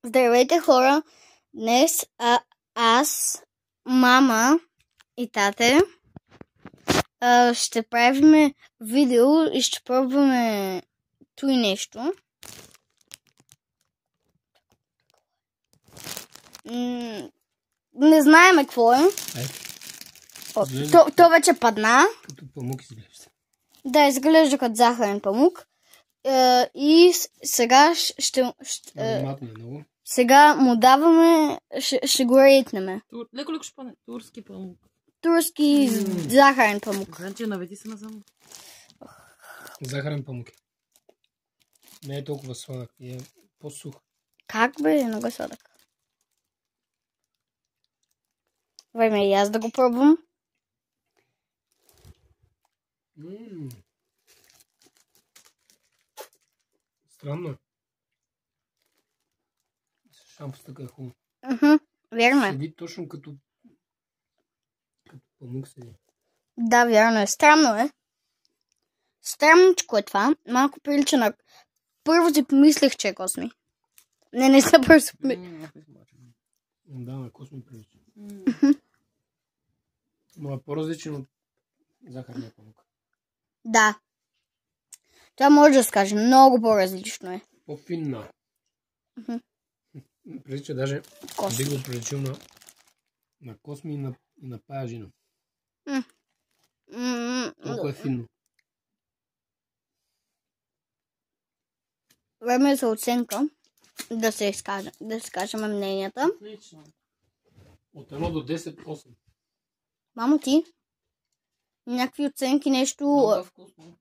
Здравейте, хора! Днес аз, мама и тате ще правим видео и ще пробваме той нещо. Не знаем какво е. То вече падна. Като памук изглежда. Да, изглежда като захарен памук. И сега Ароматно много. сега му даваме, ще го рейтнеме. Леко ще падне. Турски памук. Турски захарен памук. Значи наведи се назад. Захарен памук. Не е толкова сладък, е по-сух. Как бе? Много е сладък. Време и аз да го пробвам. Странно е. Шампустъка е хубаво. Вярно е. Седи точно като памук седи. Да, вярно е. Странно е. Странничко е това. Малко прилича на... Първо си помислих, че е Косми. Не са бързо. Да, на Косми прилича. Но е по-различен от захарния памук. Да. Това може да се каже. Много по-различно е. По-финна. Прилича даже... Би го приличил на Косми и на паяжина. Толкова е финно. Време е за оценка. Да се кажем мненията. Отлично. От 1 до 10, 8. Мамо ти? Някакви оценки, нещо... Много вкусно.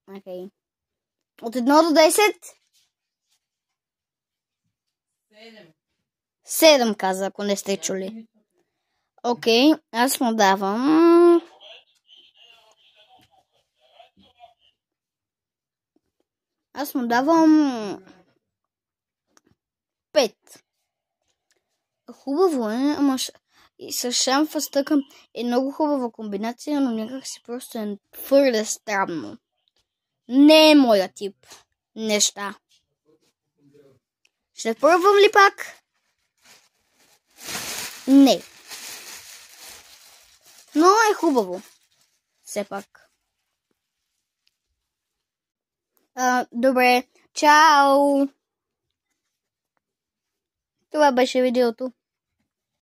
Окей. От 1 до 10? 7. 7 каза, ако не сте чули. Окей, аз му давам... Аз му давам 5. Хубаво е, ама и с шамфастъка е много хубава комбинация, но някак си просто е твърде странно. Не е моя тип неща. Ще пробвам ли пак? Не. Но е хубаво. Все пак. Добре. Чао! Това беше видеото.